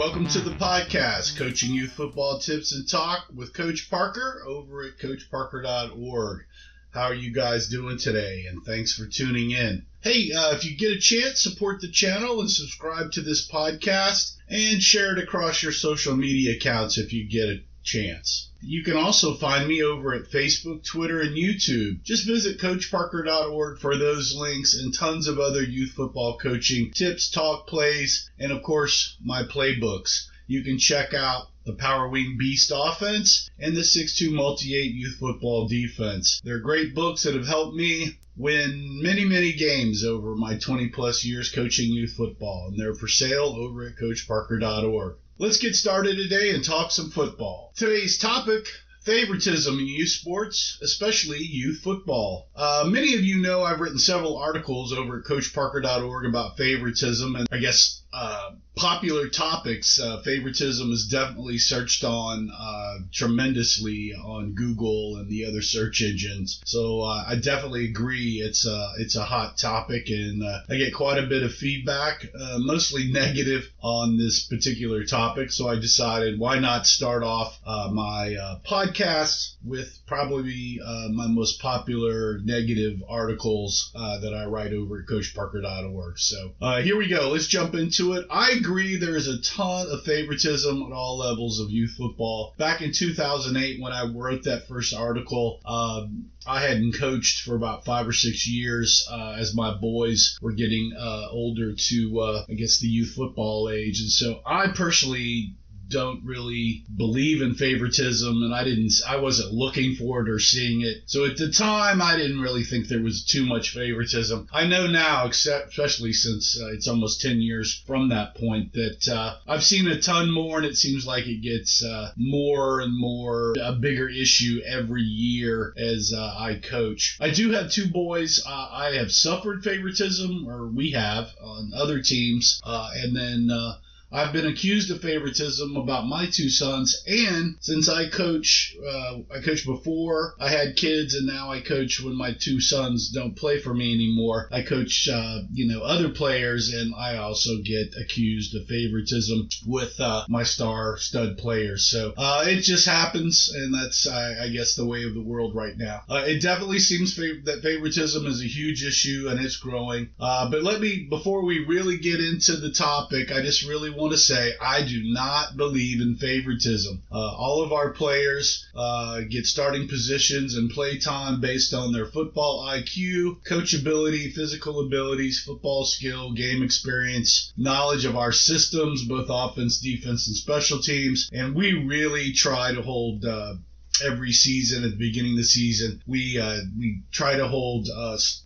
welcome to the podcast, Coaching Youth Football Tips and Talk with Coach Parker over at coachparker.org. How are you guys doing today? And thanks for tuning in. Hey, if you get a chance, support the channel and subscribe to this podcast and share it across your social media accounts if you get a chance. You can also find me over at Facebook, Twitter, and YouTube. Just visit coachparker.org for those links and tons of other youth football coaching tips, talk, plays, and of course, my playbooks. You can check out the Power Wing Beast offense and the 6'2 Multi-8 youth football defense. They're great books that have helped me win many games over my 20-plus years coaching youth football, and they're for sale over at coachparker.org. Let's get started today and talk some football. Today's topic, favoritism in youth sports, especially youth football. Many of you know I've written several articles over at coachparker.org about favoritism, and I guess popular topics. Favoritism is definitely searched on tremendously on Google and the other search engines. So I definitely agree it's a hot topic, and I get quite a bit of feedback, mostly negative on this particular topic. So I decided why not start off my podcast with probably my most popular negative articles that I write over at coachparker.org. So here we go. Let's jump into it. I agree there is a ton of favoritism at all levels of youth football. Back in 2008 when I wrote that first article, I hadn't coached for about 5 or 6 years as my boys were getting older to, I guess, the youth football age. And so I personally don't really believe in favoritism, and I wasn't looking for it or seeing it. So at the time, I didn't really think there was too much favoritism. I know now, especially since it's almost 10 years from that point, that I've seen a ton more, and it seems like it gets more and more a bigger issue every year as I coach. I do have 2 boys. I have suffered favoritism, or we have, on other teams, and then I've been accused of favoritism about my 2 sons, and since I coached before I had kids, and now I coach when my 2 sons don't play for me anymore. I coach, other players, and I also get accused of favoritism with my stud players. So it just happens, and that's, I guess, the way of the world right now. It definitely seems that favoritism is a huge issue, and it's growing. But before we really get into the topic, I just really want to say I do not believe in favoritism. All of our players get starting positions and play time based on their football IQ, coachability, physical abilities, football skill, game experience, knowledge of our systems, both offense, defense, and special teams. And we really try to hold every season, at the beginning of the season, we try to hold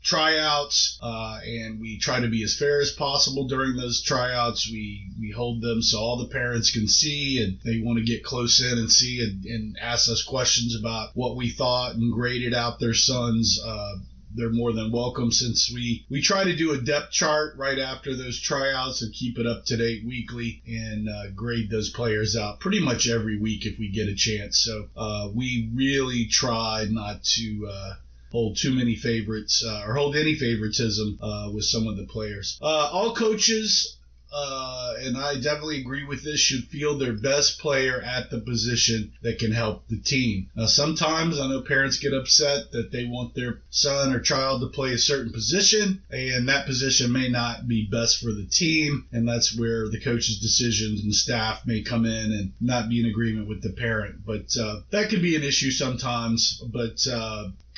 tryouts, and we try to be as fair as possible during those tryouts. We hold them so all the parents can see, and they want to get close in and see and ask us questions about what we thought and graded out their sons. They're more than welcome, since we try to do a depth chart right after those tryouts and keep it up to date weekly, and grade those players out pretty much every week if we get a chance. So we really try not to hold too many favorites or hold any favoritism with some of the players. All coaches, and I definitely agree with this, should field their best player at the position that can help the team. Now, sometimes I know parents get upset that they want their son or child to play a certain position, and that position may not be best for the team, and that's where the coach's decisions and staff may come in and not be in agreement with the parent. But that could be an issue sometimes, but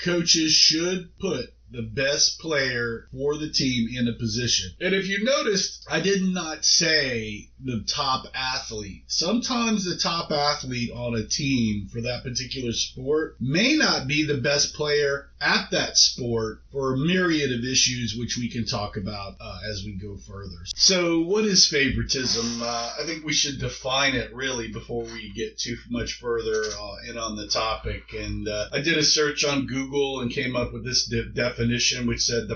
coaches should put the best player for the team in a position. And if you noticed, I did not say the top athlete. Sometimes the top athlete on a team for that particular sport may not be the best player at that sport for a myriad of issues, which we can talk about as we go further. So what is favoritism? I think we should define it really before we get too much further in on the topic. And I did a search on Google and came up with this definition, which said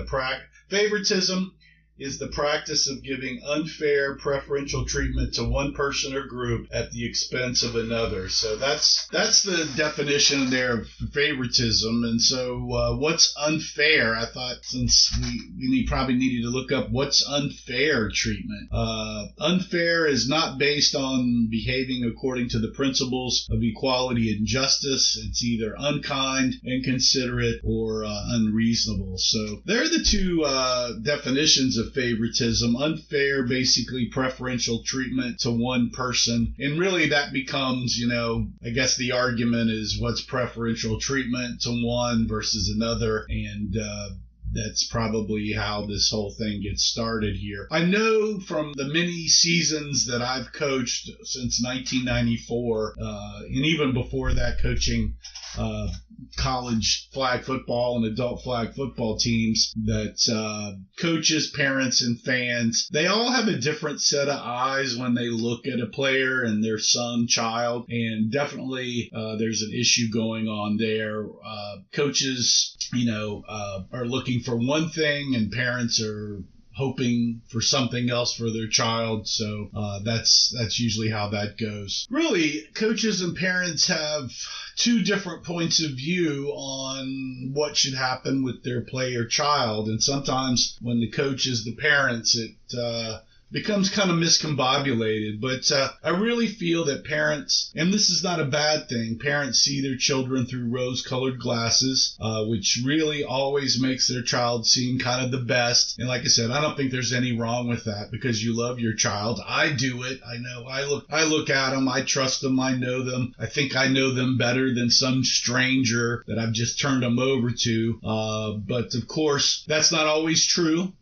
favoritism is the practice of giving unfair preferential treatment to one person or group at the expense of another. So that's the definition there of favoritism. And so what's unfair? I thought since we probably needed to look up what's unfair treatment. Unfair is not based on behaving according to the principles of equality and justice. It's either unkind, inconsiderate, or unreasonable. So there are the two definitions of favoritism. Unfair, basically preferential treatment to one person. And really that becomes, I guess the argument is what's preferential treatment to one versus another. And that's probably how this whole thing gets started here. I know from the many seasons that I've coached since 1994, and even before that, coaching college flag football and adult flag football teams, that coaches, parents, and fans, they all have a different set of eyes when they look at a player and their son, child, and definitely there's an issue going on there. Coaches, are looking for one thing, and parents are hoping for something else for their child. So that's usually how that goes. Really, coaches and parents have two different points of view on what should happen with their player child. And sometimes when the coach is the parents, it becomes kind of miscombobulated. But I really feel that parents, and this is not a bad thing, parents see their children through rose-colored glasses, which really always makes their child seem kind of the best. And like I said, I don't think there's any wrong with that because you love your child. I do it. I know. I look at them. I trust them. I know them. I think I know them better than some stranger that I've just turned them over to. But of course, that's not always true.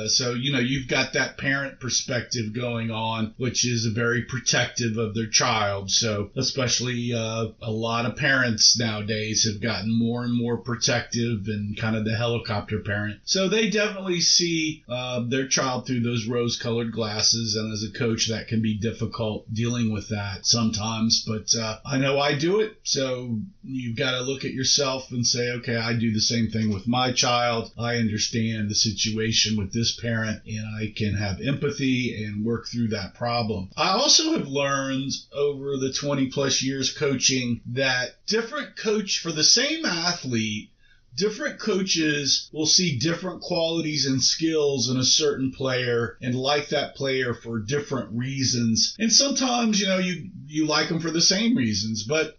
So, you've got that parent perspective going on, which is very protective of their child. So especially a lot of parents nowadays have gotten more and more protective and kind of the helicopter parent. So they definitely see their child through those rose-colored glasses. And as a coach, that can be difficult dealing with that sometimes. But I know I do it. So you've got to look at yourself and say, okay, I do the same thing with my child. I understand the situation with this parent, and I can have empathy and work through that problem. I also have learned over the 20 plus years coaching that different coach for the same athlete, different coaches will see different qualities and skills in a certain player and like that player for different reasons. And sometimes, you like them for the same reasons, but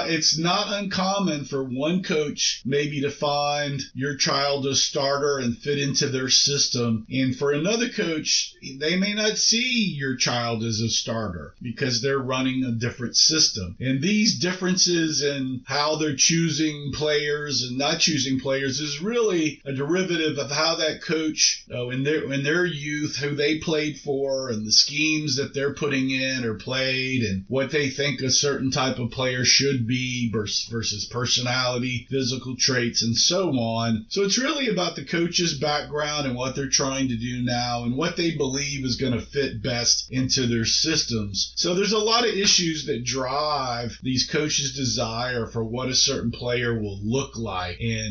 it's not uncommon for one coach maybe to find your child a starter and fit into their system. And for another coach, they may not see your child as a starter because they're running a different system. And these differences in how they're choosing players and not choosing players is really a derivative of how that coach, in their youth, who they played for and the schemes that they're putting in or played and what they think a certain type of player should be versus personality, physical traits, and so on. So it's really about the coach's background and what they're trying to do now and what they believe is going to fit best into their systems. So there's a lot of issues that drive these coaches' desire for what a certain player will look like. And,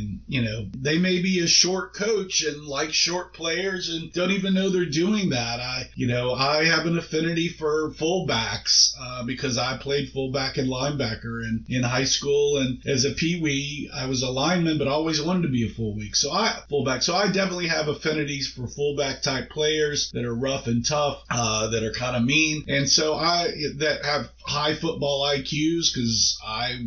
they may be a short coach and like short players and don't even know they're doing that. I have an affinity for fullbacks because I played fullback and linebacker in high school. And as a peewee, I was a lineman, but always wanted to be a fullback. So I definitely have affinities for fullback type players that are rough and tough, that are kind of mean. And so that have high football IQs because I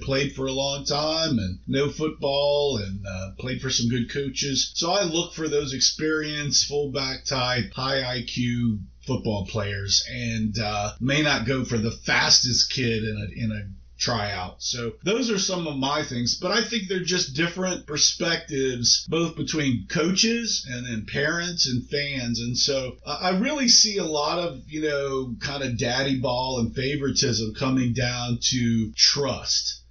played for a long time and know football and played for some good coaches. So I look for those experienced fullback type, high IQ football players and may not go for the fastest kid in a tryout. So those are some of my things, but I think they're just different perspectives, both between coaches and then parents and fans. And so I really see a lot of, kind of daddy ball and favoritism coming down to trust.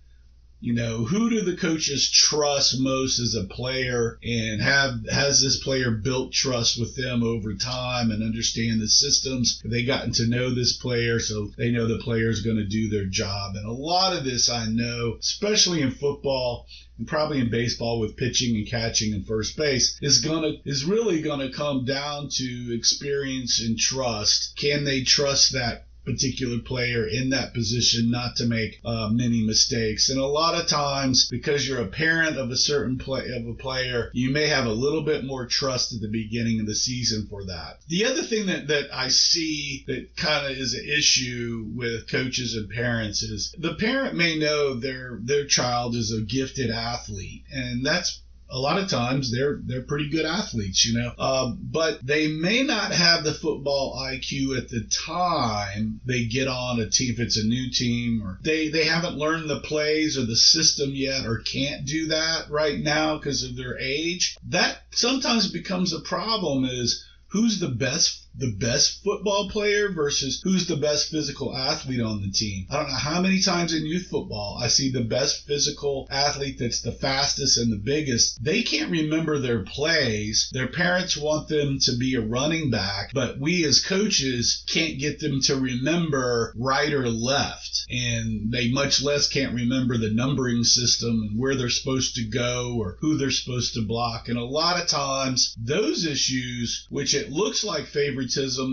who do the coaches trust most as a player, and has this player built trust with them over time and understand the systems? Have they gotten to know this player so they know the player is going to do their job? And a lot of this, I know, especially in football and probably in baseball with pitching and catching and first base, is really going to come down to experience and trust. Can they trust that particular player in that position not to make many mistakes? And a lot of times, because you're a parent of a certain player, you may have a little bit more trust at the beginning of the season for that. The other thing that I see that kind of is an issue with coaches and parents is the parent may know their child is a gifted athlete, and that's a lot of times they're pretty good athletes, but they may not have the football IQ at the time they get on a team, if it's a new team, or they haven't learned the plays or the system yet, or can't do that right now because of their age. That sometimes becomes a problem, is who's the best football player versus who's the best physical athlete on the team. I don't know how many times in youth football I see the best physical athlete that's the fastest and the biggest. They can't remember their plays. Their parents want them to be a running back, but we as coaches can't get them to remember right or left. And they much less can't remember the numbering system and where they're supposed to go or who they're supposed to block. And a lot of times those issues, which it looks like favoritism,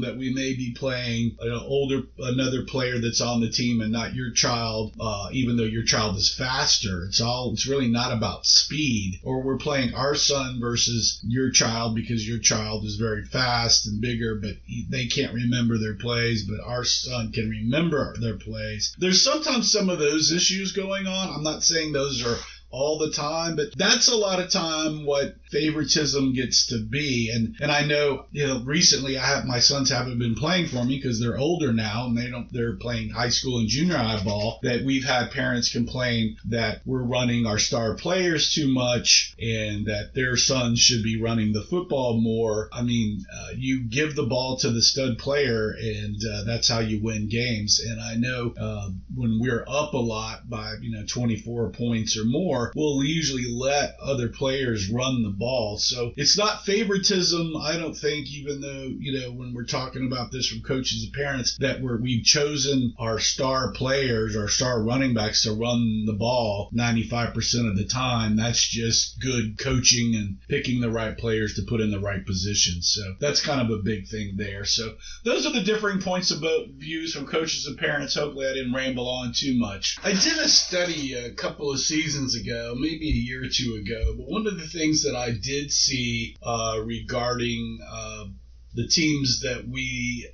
that we may be playing another player that's on the team and not your child, even though your child is faster. It's really not about speed. Or we're playing our son versus your child because your child is very fast and bigger, but they can't remember their plays, but our son can remember their plays. There's sometimes some of those issues going on. I'm not saying those are all the time, but that's a lot of time what favoritism gets to be. And I know, recently my sons haven't been playing for me because they're older now and they're playing high school and junior high ball, that we've had parents complain that we're running our star players too much and that their sons should be running the football more. I mean, you give the ball to the stud player and that's how you win games. And I know when we're up a lot by 24 points or more, we'll usually let other players run the ball. So it's not favoritism, I don't think, even though, when we're talking about this from coaches and parents, that we've chosen our star players, our star running backs to run the ball 95% of the time. That's just good coaching and picking the right players to put in the right positions. So that's kind of a big thing there. So those are the differing points of views from coaches and parents. Hopefully I didn't ramble on too much. I did a study a couple of seasons ago, maybe a year or two ago, but one of the things that I did see regarding the teams that we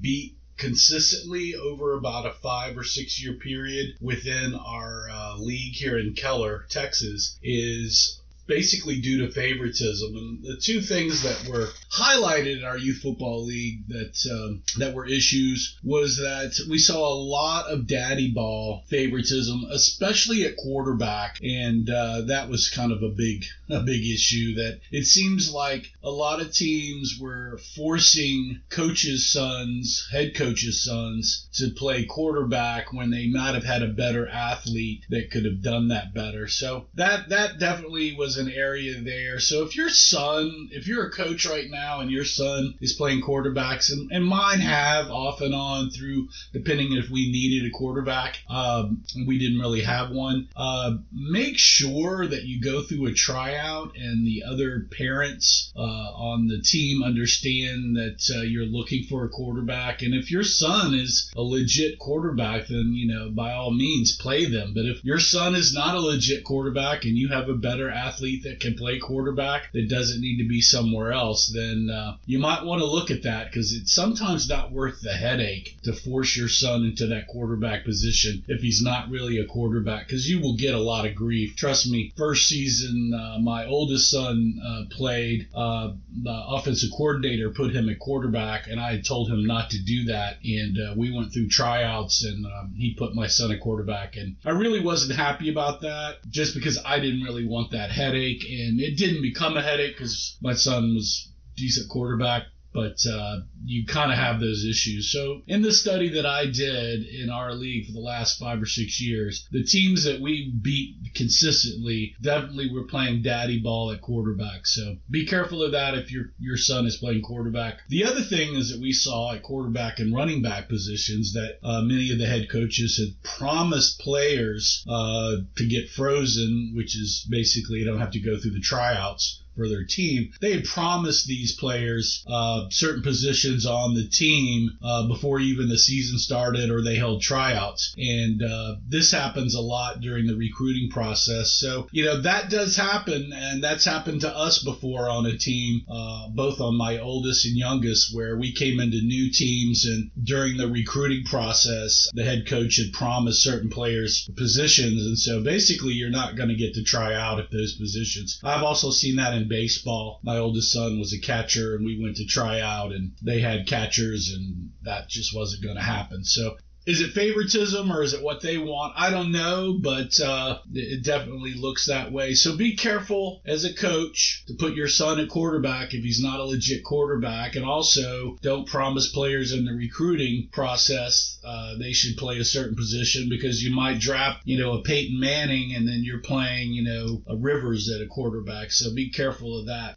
beat consistently over about a 5 or 6 year period within our league here in Keller, Texas, is basically due to favoritism. And the two things that were highlighted in our youth football league that were issues was that we saw a lot of daddy ball favoritism, especially at quarterback, and that was kind of a big issue. That it seems like a lot of teams were forcing head coaches' sons to play quarterback when they might have had a better athlete that could have done that better. So that definitely was an area there. So if you're a coach right now and your son is playing quarterbacks, and mine have off and on through, depending if we needed a quarterback, we didn't really have one, make sure that you go through a tryout and the other parents on the team understand that you're looking for a quarterback. And if your son is a legit quarterback, then by all means play them. But if your son is not a legit quarterback and you have a better athlete that can play quarterback that doesn't need to be somewhere else, then you might want to look at that, because it's sometimes not worth the headache to force your son into that quarterback position if he's not really a quarterback, because you will get a lot of grief. Trust me, first season my oldest son played, the offensive coordinator put him at quarterback, and I had told him not to do that, and we went through tryouts, and he put my son at quarterback, and I really wasn't happy about that, just because I didn't really want that headache. And it didn't become a headache because my son was a decent quarterback, but you kind of have those issues. So in the study that I did in our league for the last 5 or 6 years, the teams that we beat consistently definitely were playing daddy ball at quarterback. So be careful of that if your son is playing quarterback. The other thing is that we saw at quarterback and running back positions that many of the head coaches had promised players to get frozen, which is basically you don't have to go through the tryouts for their team. They had promised these players certain positions on the team before even the season started, or they held tryouts. And this happens a lot during the recruiting process. So, that does happen, and that's happened to us before on a team, both on my oldest and youngest, where we came into new teams, and during the recruiting process, the head coach had promised certain players positions. And so basically you're not going to get to try out at those positions. I've also seen that in baseball. My oldest son was a catcher, and we went to try out, and they had catchers, and that just wasn't going to happen. So is it favoritism, or is it what they want? I don't know, but it definitely looks that way. So be careful as a coach to put your son at quarterback if he's not a legit quarterback. And also, don't promise players in the recruiting process they should play a certain position, because you might draft, a Peyton Manning, and then you're playing, a Rivers at a quarterback. So be careful of that.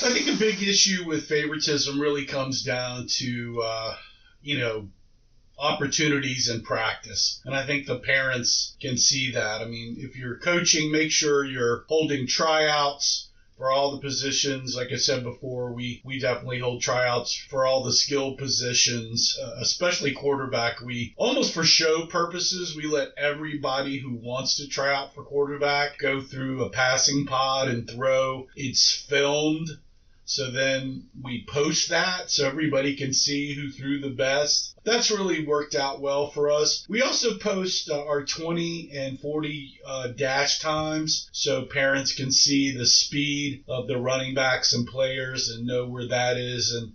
I think a big issue with favoritism really comes down to, opportunities in practice. And I think the parents can see that. I mean, if you're coaching, make sure you're holding tryouts for all the positions. Like I said before, we definitely hold tryouts for all the skill positions, especially quarterback. We almost for show purposes, we let everybody who wants to try out for quarterback go through a passing pod and throw. It's filmed. So then we post that so everybody can see who threw the best. That's really worked out well for us. We also post our 20 and 40 dash times so parents can see the speed of the running backs and players and know where that is. And,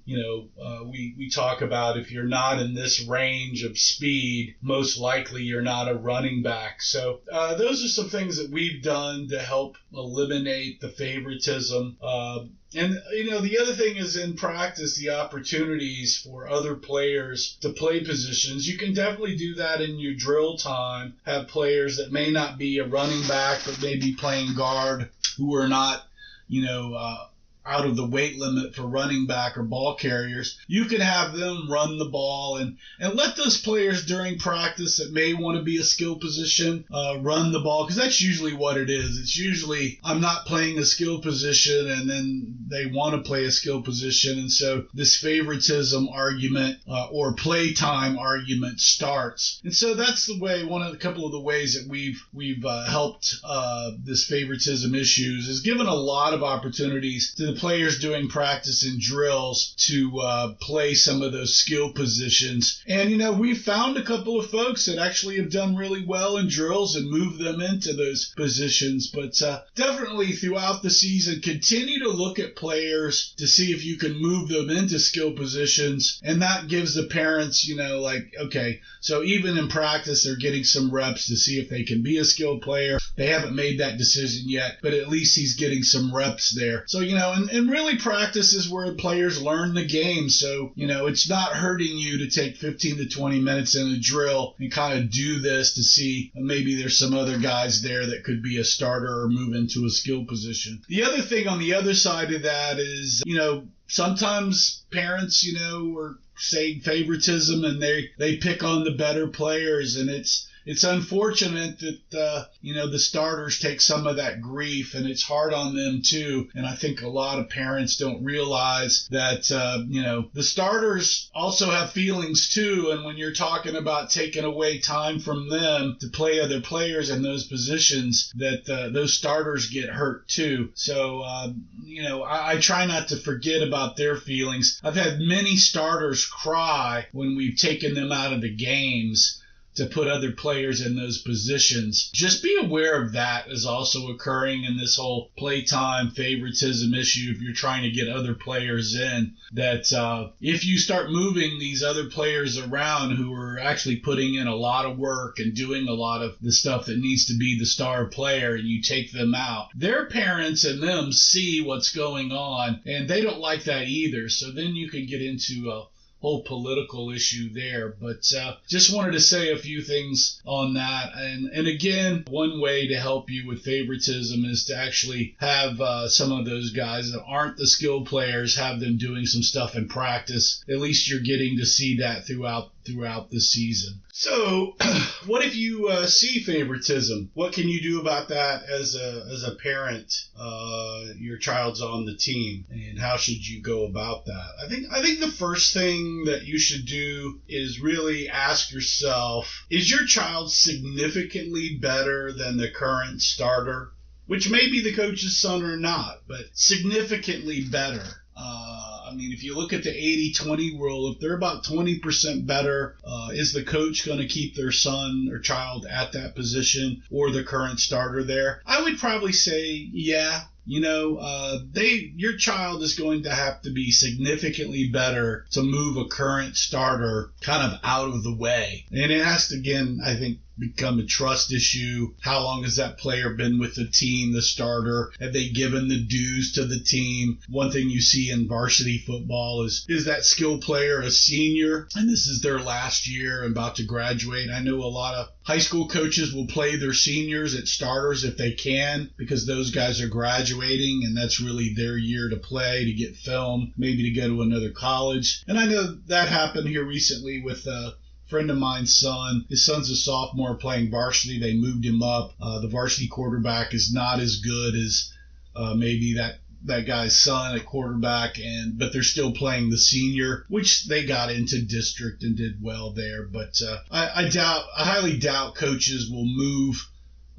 we talk about if you're not in this range of speed, most likely you're not a running back. So those are some things that we've done to help eliminate the favoritism. And, the other thing is in practice, the opportunities for other players to play positions. You can definitely do that in your drill time. Have players that may not be a running back, but may be playing guard, who are not, out of the weight limit for running back or ball carriers. You can have them run the ball and let those players during practice that may want to be a skill position run the ball, because that's usually what it is. It's usually I'm not playing a skill position, and then they want to play a skill position, and so this favoritism argument or playtime argument starts. And so that's the way, a couple of the ways that we've helped this favoritism issues is given a lot of opportunities to the players doing practice and drills to play some of those skill positions. And, we found a couple of folks that actually have done really well in drills and moved them into those positions. But definitely throughout the season, continue to look at players to see if you can move them into skill positions. And that gives the parents, okay, so even in practice, they're getting some reps to see if they can be a skilled player. They haven't made that decision yet, but at least he's getting some reps there. So, and really practice is where players learn the game. So, it's not hurting you to take 15 to 20 minutes in a drill and kind of do this to see maybe there's some other guys there that could be a starter or move into a skill position. The other thing on the other side of that is, sometimes parents, are saying favoritism and they pick on the better players, and it's unfortunate that, the starters take some of that grief, and it's hard on them too. And I think a lot of parents don't realize that, the starters also have feelings too. And when you're talking about taking away time from them to play other players in those positions, that those starters get hurt too. So, I try not to forget about their feelings. I've had many starters cry when we've taken them out of the games to put other players in those positions. Just be aware of that is also occurring in this whole playtime favoritism issue. If you're trying to get other players in, that if you start moving these other players around who are actually putting in a lot of work and doing a lot of the stuff that needs to be the star player, and you take them out, their parents and them see what's going on, and they don't like that either. So then you can get into a whole political issue there. But just wanted to say a few things on that. And again, one way to help you with favoritism is to actually have some of those guys that aren't the skill players, have them doing some stuff in practice. At least you're getting to see that throughout the season. So what if you see favoritism? What can you do about that as a parent? Your child's on the team, and how should you go about that? I think the first thing that you should do is really ask yourself, is your child significantly better than the current starter? Which may be the coach's son or not, but significantly better. If you look at the 80-20 rule, if they're about 20% better, is the coach going to keep their son or child at that position or the current starter there? I would probably say, yeah. Your child is going to have to be significantly better to move a current starter kind of out of the way. And it has to, again, I think, become a trust issue. How long has that player been with the team, the starter? Have they given the dues to the team? One thing you see in varsity football is that skill player a senior, and this is their last year and about to graduate? I know a lot of high school coaches will play their seniors at starters if they can, because those guys are graduating, and that's really their year to play, to get film, maybe to go to another college. And I know that happened here recently with friend of mine's son. His son's a sophomore playing varsity. They moved him up. The varsity quarterback is not as good as maybe that guy's son at quarterback, but they're still playing the senior, which they got into district and did well there. But I highly doubt coaches will move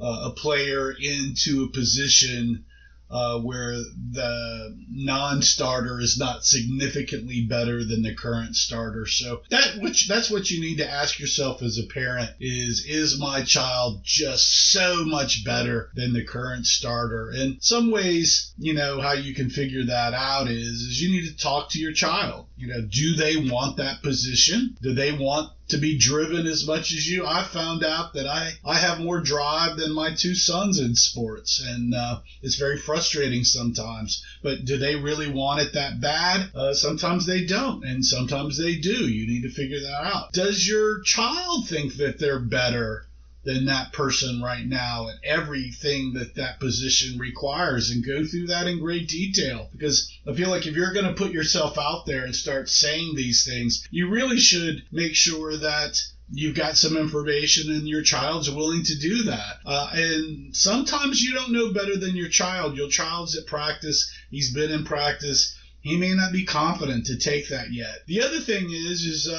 a player into a position where the non-starter is not significantly better than the current starter. So that's what you need to ask yourself as a parent is my child just so much better than the current starter? In some ways, how you can figure that out is you need to talk to your child. Do they want that position? Do they want to be driven as much as you? I found out that I have more drive than my two sons in sports, and it's very frustrating sometimes. But do they really want it that bad? Sometimes they don't, and sometimes they do. You need to figure that out. Does your child think that they're better than that person right now at everything that position requires? And go through that in great detail, because I feel like if you're going to put yourself out there and start saying these things, you really should make sure that you've got some information and your child's willing to do that. And sometimes you don't know better than your child. Your child's at practice. He's been in practice. He may not be confident to take that yet. The other thing is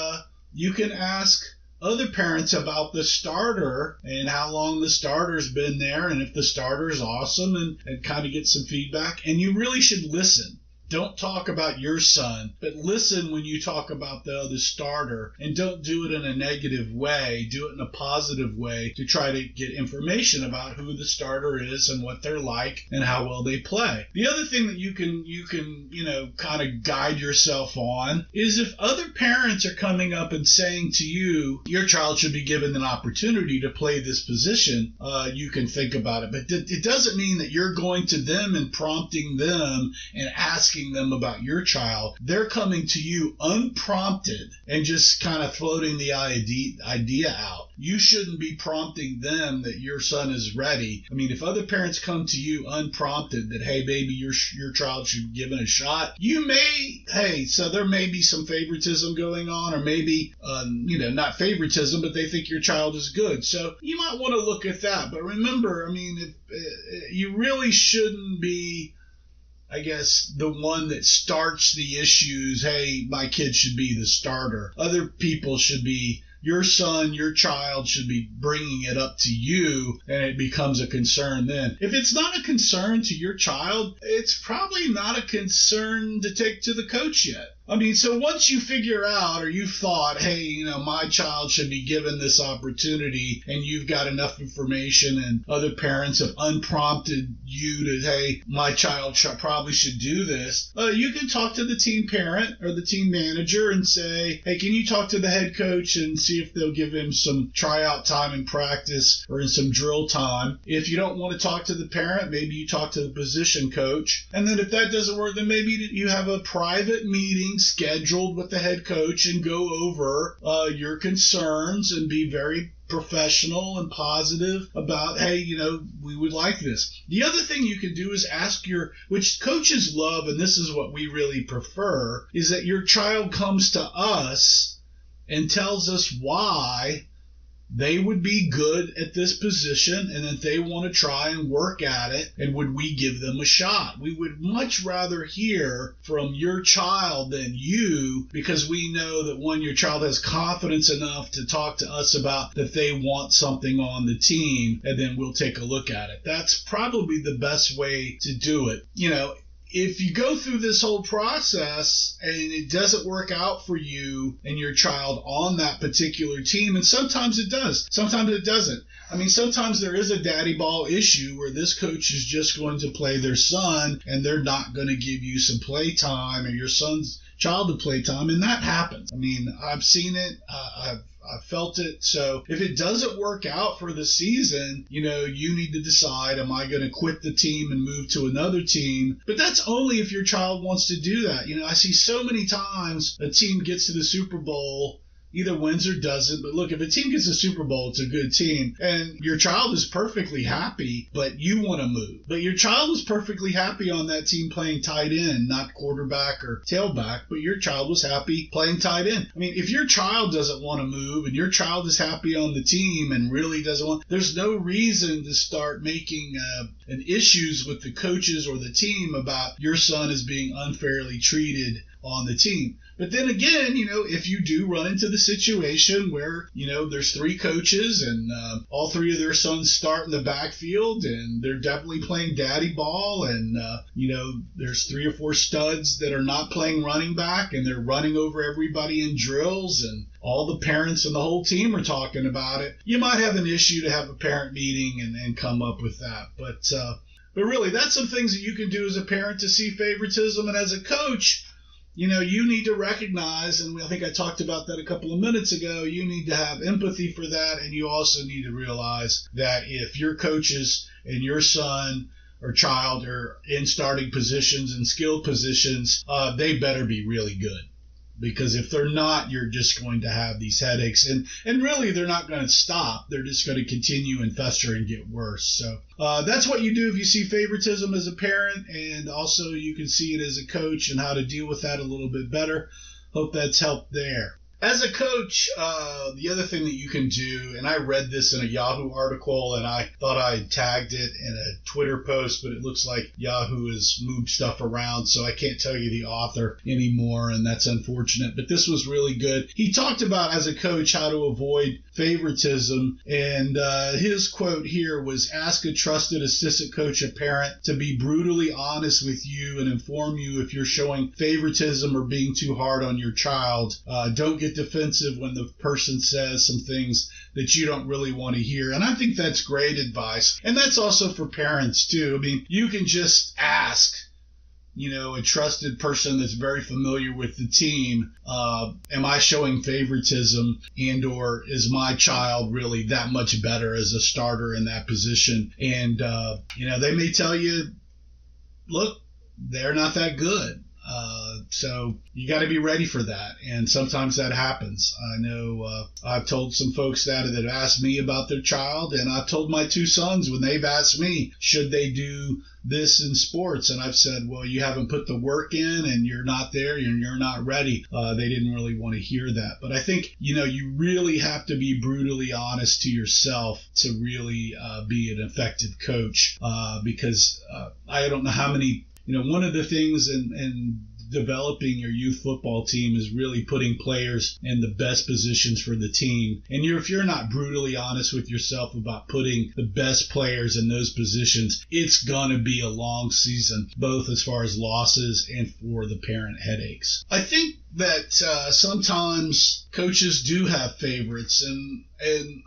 you can ask other parents about the starter and how long the starter's been there, and if the starter's awesome, and kind of get some feedback. And you really should listen. Don't talk about your son, but listen when you talk about the other starter, and don't do it in a negative way. Do it in a positive way to try to get information about who the starter is and what they're like and how well they play. The other thing that you can kind of guide yourself on is if other parents are coming up and saying to you, your child should be given an opportunity to play this position, you can think about it. But it doesn't mean that you're going to them and prompting them and asking them about your child. They're coming to you unprompted and just kind of floating the idea out. You shouldn't be prompting them that your son is ready. If other parents come to you unprompted that, hey, baby, your child should be given a shot, so there may be some favoritism going on, or maybe, not favoritism, but they think your child is good. So you might want to look at that. But remember, you really shouldn't be, I guess, the one that starts the issues. Hey, my kid should be the starter. Other people should be, your son, your child should be bringing it up to you, and it becomes a concern then. If it's not a concern to your child, it's probably not a concern to take to the coach yet. I mean, so once you figure out, or you've thought, hey, my child should be given this opportunity, and you've got enough information and other parents have unprompted you to, hey, my child probably should do this, you can talk to the team parent or the team manager and say, hey, can you talk to the head coach and see if they'll give him some tryout time in practice or in some drill time. If you don't want to talk to the parent, maybe you talk to the position coach. And then if that doesn't work, then maybe you have a private meeting scheduled with the head coach and go over your concerns and be very professional and positive about, hey, we would like this. The other thing you can do is ask which coaches love, and this is what we really prefer, is that your child comes to us and tells us why they would be good at this position and that they want to try and work at it, and would we give them a shot? We would much rather hear from your child than you, because we know that when your child has confidence enough to talk to us about that they want something on the team, and then we'll take a look at it. That's probably the best way to do it. If you go through this whole process and it doesn't work out for you and your child on that particular team, and sometimes it does, sometimes it doesn't. I mean, sometimes there is a daddy ball issue where this coach is just going to play their son and they're not going to give you some play time, or your son's child to play time, and that happens. I mean, I've seen it. I've felt it. So if it doesn't work out for the season, you need to decide, am I going to quit the team and move to another team? But that's only if your child wants to do that. I see so many times a team gets to the Super Bowl, either wins or doesn't. But look, if a team gets a Super Bowl, it's a good team. And your child is perfectly happy, but you want to move. But your child was perfectly happy on that team playing tight end, not quarterback or tailback, but your child was happy playing tight end. I mean, if your child doesn't want to move and your child is happy on the team and really doesn't want, there's no reason to start making an issues with the coaches or the team about your son is being unfairly treated on the team. But then again, if you do run into the situation where, there's three coaches and all three of their sons start in the backfield and they're definitely playing daddy ball, and, there's three or four studs that are not playing running back and they're running over everybody in drills, and all the parents and the whole team are talking about it, you might have an issue to have a parent meeting and come up with that. But really, that's some things that you can do as a parent to see favoritism. And as a coach, you need to recognize, and I think I talked about that a couple of minutes ago, you need to have empathy for that, and you also need to realize that if your coaches and your son or child are in starting positions and skilled positions, they better be really good. Because if they're not, you're just going to have these headaches. And really, they're not going to stop. They're just going to continue and fester and get worse. So that's what you do if you see favoritism as a parent. And also you can see it as a coach and how to deal with that a little bit better. Hope that's helped there. As a coach, the other thing that you can do, and I read this in a Yahoo article, and I thought I had tagged it in a Twitter post, but it looks like Yahoo has moved stuff around, so I can't tell you the author anymore, and that's unfortunate. But this was really good. He talked about, as a coach, how to avoid favoritism, and his quote here was, ask a trusted assistant coach or parent to be brutally honest with you and inform you if you're showing favoritism or being too hard on your child. Don't get defensive when the person says some things that you don't really want to hear. And I think that's great advice. And that's also for parents too. I mean, you can just ask, a trusted person that's very familiar with the team, am I showing favoritism, and or is my child really that much better as a starter in that position? And, they may tell you, look, they're not that good. So you got to be ready for that. And sometimes that happens. I know I've told some folks that have asked me about their child, and I've told my two sons when they've asked me, should they do this in sports? And I've said, well, you haven't put the work in and you're not there and you're not ready. They didn't really want to hear that. But I think, you really have to be brutally honest to yourself to really be an effective coach, because I don't know how many, one of the things and developing your youth football team is really putting players in the best positions for the team. And if you're not brutally honest with yourself about putting the best players in those positions, it's going to be a long season, both as far as losses and for the parent headaches. I think that sometimes coaches do have favorites, and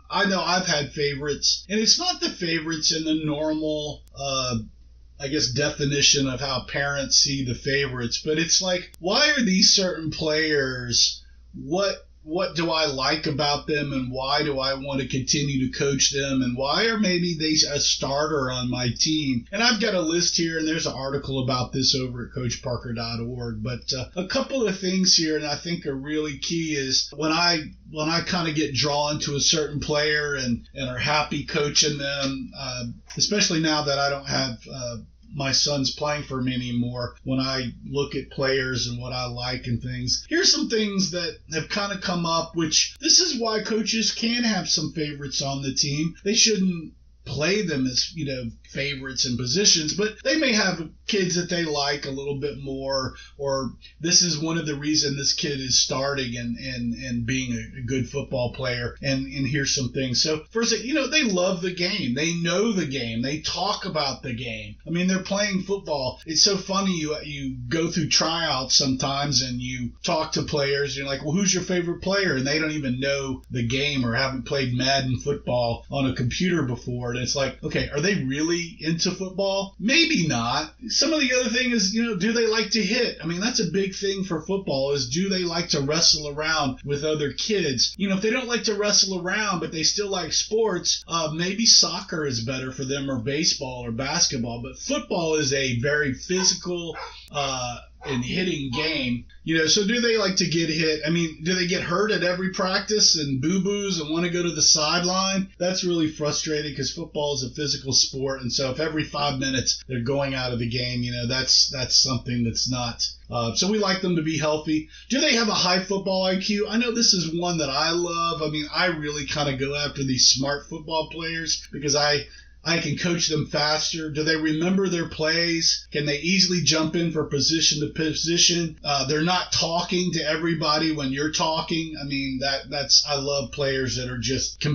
I know I've had favorites, and it's not the favorites in the normal definition of how parents see the favorites, but it's like, why are these certain players, what do I like about them, and why do I want to continue to coach them, and why are maybe they a starter on my team? And I've got a list here, and there's an article about this over at coachparker.org, but a couple of things here and I think are really key is when I kind of get drawn to a certain player and are happy coaching them, especially now that I don't have my son's playing for me anymore, when I look at players and what I like and things. Here's some things that have kind of come up, which this is why coaches can have some favorites on the team. They shouldn't play them as, favorites and positions, but they may have kids that they like a little bit more, or this is one of the reasons this kid is starting and being a good football player, and here's some things. So first, they love the game. They know the game. They talk about the game. I mean, they're playing football. It's so funny. You go through tryouts sometimes and you talk to players. You're like, well, who's your favorite player? And they don't even know the game or haven't played Madden football on a computer before. And it's like, okay, are they really into football? Maybe not. Some of the other thing is, do they like to hit? I mean, that's a big thing for football is, do they like to wrestle around with other kids? If they don't like to wrestle around, but they still like sports, maybe soccer is better for them, or baseball or basketball. But football is a very physical and hitting game. So do they like to get hit? I mean, do they get hurt at every practice and boo-boos and want to go to the sideline? That's really frustrating because football is a physical sport. And so if every 5 minutes they're going out of the game, that's something that's not. So we like them to be healthy. Do they have a high football IQ? I know this is one that I love. I mean, I really kind of go after these smart football players because I can coach them faster. Do they remember their plays? Can they easily jump in for position to position? They're not talking to everybody when you're talking. I mean, I love players that are just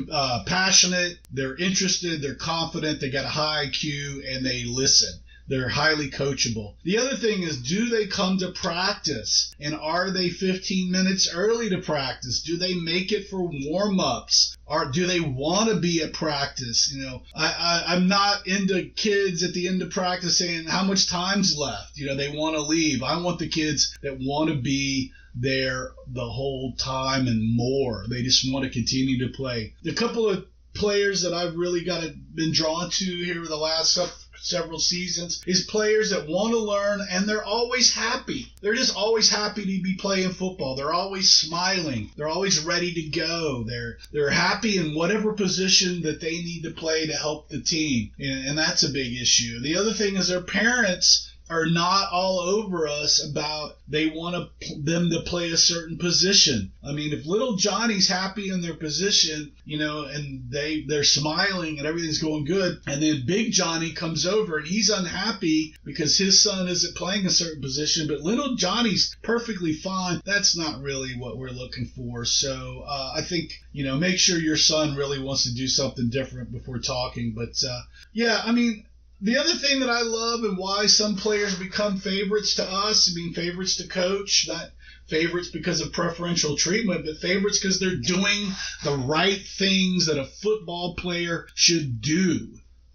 passionate. They're interested. They're confident. They got a high IQ and they listen. They're highly coachable. The other thing is, do they come to practice? And are they 15 minutes early to practice? Do they make it for warm-ups? Or do they want to be at practice? I'm not into kids at the end of practice saying how much time's left. They want to leave. I want the kids that want to be there the whole time and more. They just want to continue to play. A couple of players that I've really been drawn to here the last several seasons is players that want to learn, and they're always happy. They're just always happy to be playing football. They're always smiling. They're always ready to go. They're happy in whatever position that they need to play to help the team, and that's a big issue. The other thing is their parents are not all over us about they want them to play a certain position. I mean, if little Johnny's happy in their position, and they're smiling and everything's going good, and then big Johnny comes over and he's unhappy because his son isn't playing a certain position, but little Johnny's perfectly fine, that's not really what we're looking for. So I think, make sure your son really wants to do something different before talking. But the other thing that I love and why some players become favorites to us, favorites to coach, not favorites because of preferential treatment, but favorites because they're doing the right things that a football player should do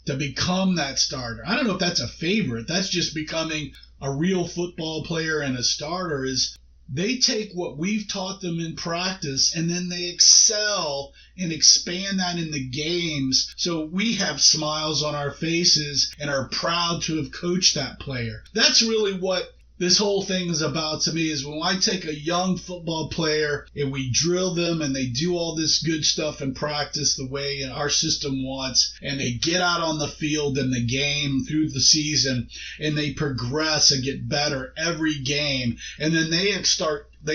to become that starter. I don't know if that's a favorite. That's just becoming a real football player and a starter is they take what we've taught them in practice and then they excel and expand that in the games so we have smiles on our faces and are proud to have coached that player. That's really what this whole thing is about to me, is when I take a young football player and we drill them and they do all this good stuff in practice the way our system wants, and they get out on the field in the game through the season and they progress and get better every game, and then they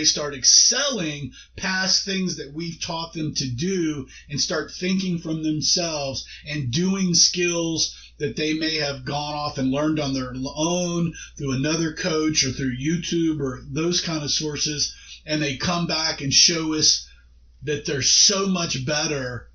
start excelling past things that we've taught them to do and start thinking from themselves and doing skills that they may have gone off and learned on their own through another coach or through YouTube or those kind of sources, and they come back and show us that they're so much better.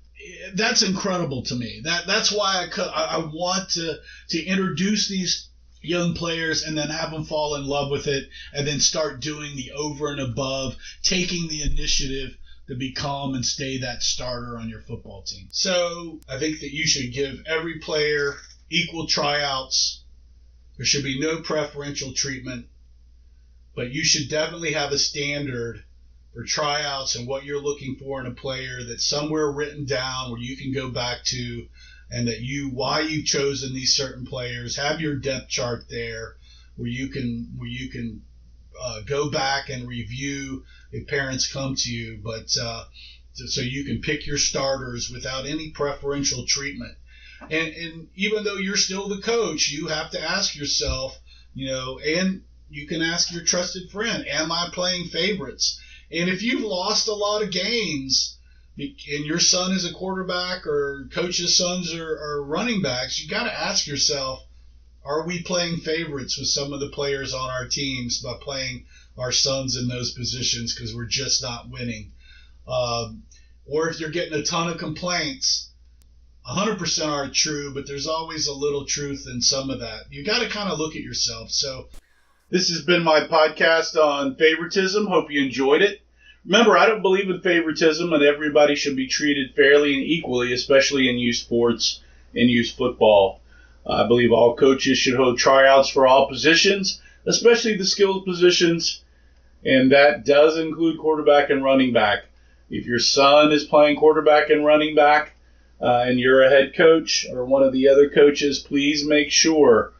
That's incredible to me. That's why I want to introduce these young players and then have them fall in love with it and then start doing the over and above, taking the initiative to become and stay that starter on your football team. So I think that you should give every player equal tryouts. There should be no preferential treatment, but you should definitely have a standard for tryouts and what you're looking for in a player that's somewhere written down where you can go back to, and that why you've chosen these certain players. Have your depth chart there where you can go back and review if parents come to you, but so you can pick your starters without any preferential treatment. And even though you're still the coach, you have to ask yourself, and you can ask your trusted friend, am I playing favorites? And if you've lost a lot of games and your son is a quarterback or coach's sons are running backs, you got to ask yourself, are we playing favorites with some of the players on our teams by playing our sons in those positions because we're just not winning? Or if you're getting a ton of complaints, 100% aren't true, but there's always a little truth in some of that. You got to kind of look at yourself. So this has been my podcast on favoritism. Hope you enjoyed it. Remember, I don't believe in favoritism, and everybody should be treated fairly and equally, especially in youth sports and youth football. I believe all coaches should hold tryouts for all positions, especially the skilled positions, and that does include quarterback and running back. If your son is playing quarterback and running back, and you're a head coach or one of the other coaches, please make sure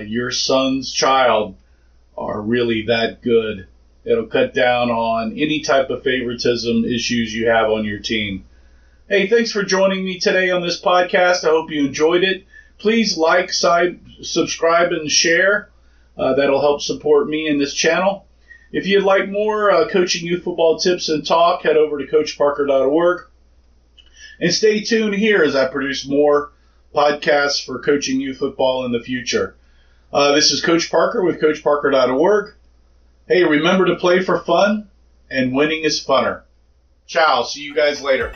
your son's child are really that good. It'll cut down on any type of favoritism issues you have on your team. Hey, thanks for joining me today on this podcast. I hope you enjoyed it. Please like, subscribe, and share. That'll help support me in this channel. If you'd like more coaching youth football tips and talk, head over to coachparker.org. And stay tuned here as I produce more podcasts for coaching youth football in the future. This is Coach Parker with coachparker.org. Hey, remember to play for fun, and winning is funner. Ciao. See you guys later.